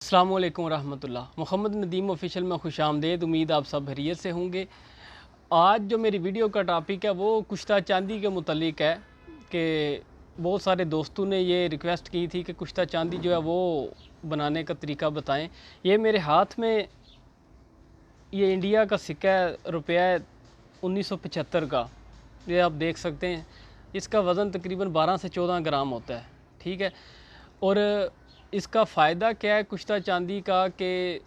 अस्सलाम वालेकुम रहमतुल्लाह। मोहम्मद नदीम ऑफिशियल में खुशामदीद। उम्मीद आप सब खैरियत से होंगे। आज जो मेरी वीडियो का टॉपिक है वो कुश्ता चांदी के मुतल्लिक है कि बहुत सारे दोस्तों ने ये रिक्वेस्ट की थी कि कुश्ता चांदी जो है वो बनाने का तरीका बताएं। ये मेरे हाथ में ये इंडिया का सिक्का है, रुपया है 1975 का। ये आप देख सकते हैं, इसका वज़न तकरीबन 12 से 14 ग्राम होता है। ठीक है। और इसका फ़ायदा क्या है कुश्ता चांदी का कि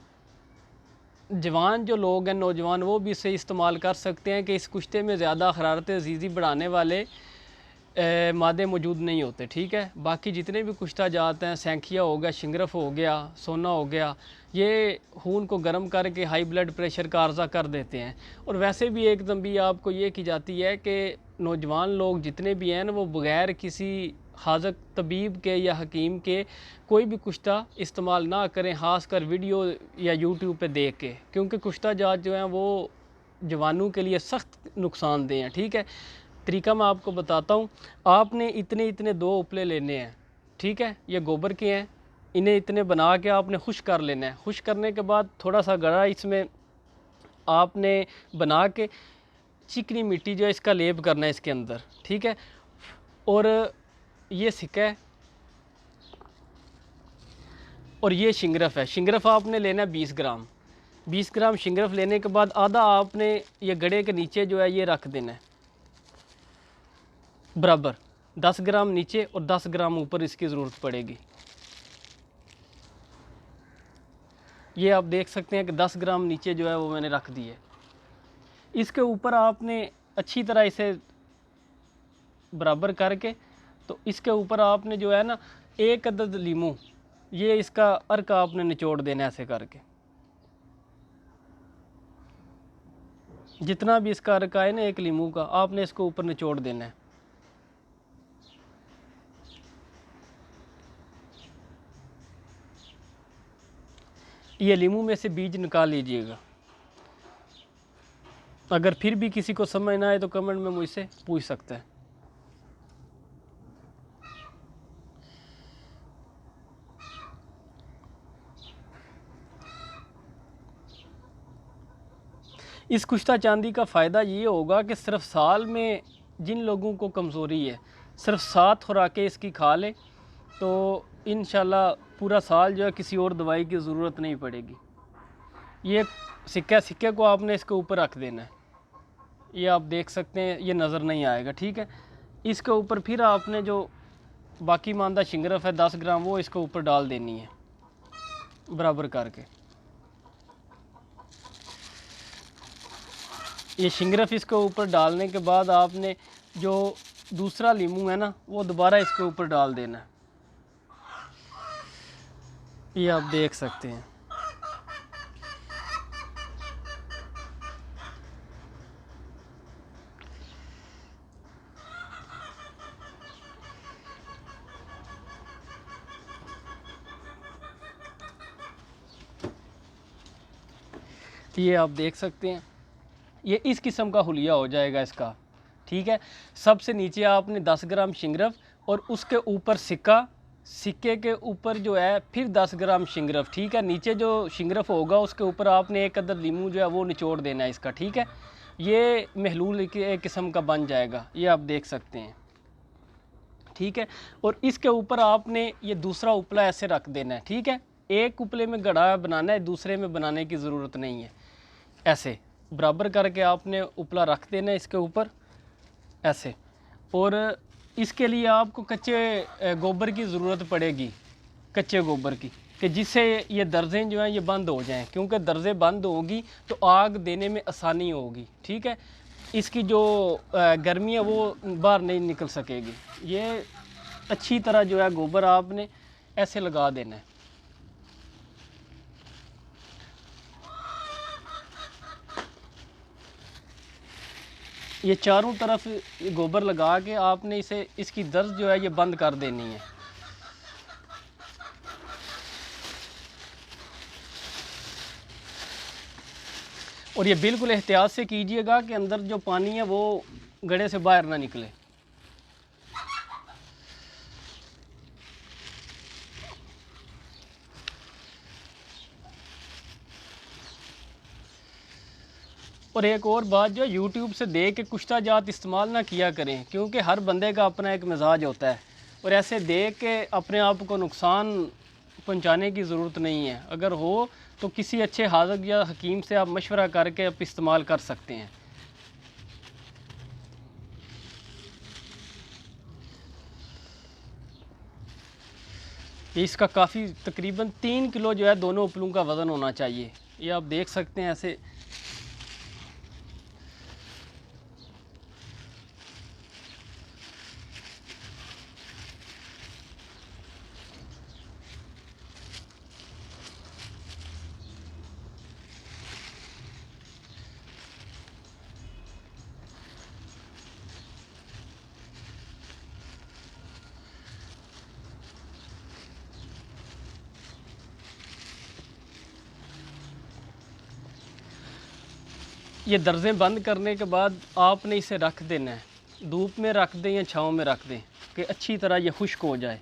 जवान जो लोग हैं, नौजवान, वो भी इसे इस्तेमाल कर सकते हैं कि इस कुश्ते में ज़्यादा हरारत अज़ीज़ी बढ़ाने वाले मादे मौजूद नहीं होते। ठीक है। बाकी जितने भी कुश्ता जात हैं, सैंखिया हो गया, शिंगरफ हो गया, सोना हो गया, ये खून को गर्म करके हाई ब्लड प्रेशर का अर्ज़ा कर देते हैं। और वैसे भी एक तंबीह आपको ये की जाती है कि नौजवान लोग जितने भी हैं वो बग़ैर किसी हाज़क तबीब के या हकीम के कोई भी कुश्ता इस्तेमाल ना करें, ख़ासकर वीडियो या यूट्यूब पे देख के, क्योंकि कुश्ता जात जो हैं वो जवानों के लिए सख्त नुकसानदेह हैं। ठीक है। तरीका मैं आपको बताता हूँ। आपने इतने इतने 2 उपले लेने हैं। ठीक है। ये गोबर के हैं। इन्हें इतने बना के आपने खुश कर लेना है। खुश करने के बाद थोड़ा सा गड़ा इसमें आपने बना के चिकनी मिट्टी जो है इसका लेप करना है इसके अंदर। ठीक है। और ये सिक्का है और ये शिंगरफ है। शिंगरफ आपने लेना है 20 ग्राम। 20 ग्राम शिंगरफ लेने के बाद आधा आपने ये गड़े के नीचे जो है ये रख देना है बराबर। 10 ग्राम नीचे और 10 ग्राम ऊपर इसकी ज़रूरत पड़ेगी। ये आप देख सकते हैं कि 10 ग्राम नीचे जो है वो मैंने रख दी है। इसके ऊपर आपने अच्छी तरह इसे बराबर करके, तो इसके ऊपर आपने जो है ना 1 अदद लीमू, ये इसका अर्क आपने निचोड़ देना है ऐसे करके। जितना भी इसका अर्क आए ना 1 लीमू का, आपने इसको ऊपर निचोड़ देना है। ये लीमू में से बीज निकाल लीजिएगा। अगर फिर भी किसी को समझ ना आए तो कमेंट में मुझसे पूछ सकता है। इस कुश्ता चांदी का फ़ायदा ये होगा कि सिर्फ साल में जिन लोगों को कमज़ोरी है, सिर्फ 7 खुराकें इसकी खा ले तो इंशाल्लाह पूरा साल जो है किसी और दवाई की ज़रूरत नहीं पड़ेगी। ये सिक्के को आपने इसके ऊपर रख देना है। ये आप देख सकते हैं, ये नज़र नहीं आएगा। ठीक है। इसके ऊपर फिर आपने जो बाकी मानदा शिंगरफ है 10 ग्राम, वो इसके ऊपर डाल देनी है बराबर करके। ये शिंगरफ इसके ऊपर डालने के बाद आपने जो दूसरा लीमू है ना वो दोबारा इसके ऊपर डाल देना है। ये आप देख सकते हैं। ये आप देख सकते हैं, ये इस किस्म का हुलिया हो जाएगा इसका। ठीक है। सबसे नीचे आपने 10 ग्राम शिंगरफ और उसके ऊपर सिक्का, सिक्के के ऊपर जो है फिर 10 ग्राम शिंगरफ। ठीक है। नीचे जो शिंगरफ होगा उसके ऊपर आपने 1 अदद लीमू जो है वो निचोड़ देना है इसका। ठीक है। ये महलूल एक किस्म का बन जाएगा। ये आप देख सकते हैं। ठीक है। और इसके ऊपर आपने ये दूसरा उपला ऐसे रख देना है। ठीक है। एक उपले में गड़ा बनाना है, दूसरे में बनाने की ज़रूरत नहीं है। ऐसे बराबर करके आपने उपला रख देना है इसके ऊपर ऐसे। और इसके लिए आपको कच्चे गोबर की ज़रूरत पड़ेगी, कच्चे गोबर की, कि जिससे ये दर्जें जो हैं ये बंद हो जाएं, क्योंकि दर्जें बंद होगी तो आग देने में आसानी होगी। ठीक है। इसकी जो गर्मी है वो बाहर नहीं निकल सकेगी। ये अच्छी तरह जो है गोबर आपने ऐसे लगा देना है। ये चारों तरफ गोबर लगा के आपने इसे, इसकी दर्ज जो है ये बंद कर देनी है। और ये बिल्कुल एहतियात से कीजिएगा कि अंदर जो पानी है वो गड़े से बाहर ना निकले। और एक और बात, जो यूट्यूब से देख के कुश्ता जात इस्तेमाल ना किया करें, क्योंकि हर बंदे का अपना एक मिजाज होता है और ऐसे देख के अपने आप को नुकसान पहुंचाने की ज़रूरत नहीं है। अगर हो तो किसी अच्छे हाज़िक या हकीम से आप मशवरा करके आप इस्तेमाल कर सकते हैं। ये इसका काफ़ी तकरीबन 3 किलो जो है दोनों उपलों का वज़न होना चाहिए। ये आप देख सकते हैं ऐसे। ये दर्ज़ें बंद करने के बाद आपने इसे रख देना है, धूप में रख दें या छाँव में रख दें कि अच्छी तरह ये खुश्क हो जाए।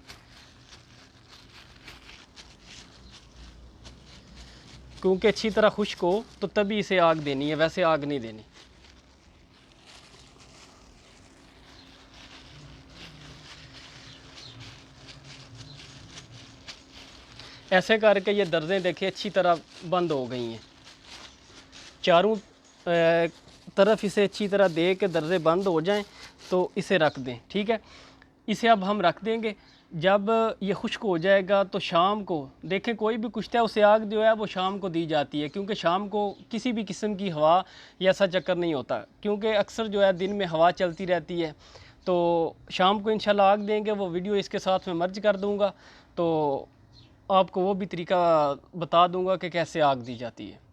क्योंकि अच्छी तरह खुश्क हो तो तभी इसे आग देनी है, वैसे आग नहीं देनी। ऐसे करके ये दर्ज़ें देखिए अच्छी तरह बंद हो गई हैं। चारों तरफ इसे अच्छी तरह दे के दर्ज़े बंद हो जाएं तो इसे रख दें। ठीक है, इसे अब हम रख देंगे। जब ये खुश्क हो जाएगा तो शाम को देखें, कोई भी कुश्ता है उसे आग जो है वो शाम को दी जाती है, क्योंकि शाम को किसी भी किस्म की हवा या ऐसा चक्कर नहीं होता, क्योंकि अक्सर जो है दिन में हवा चलती रहती है। तो शाम को इंशाल्लाह आग देंगे, वो वीडियो इसके साथ में मर्ज कर दूँगा, तो आपको वो भी तरीका बता दूँगा कि कैसे आग दी जाती है।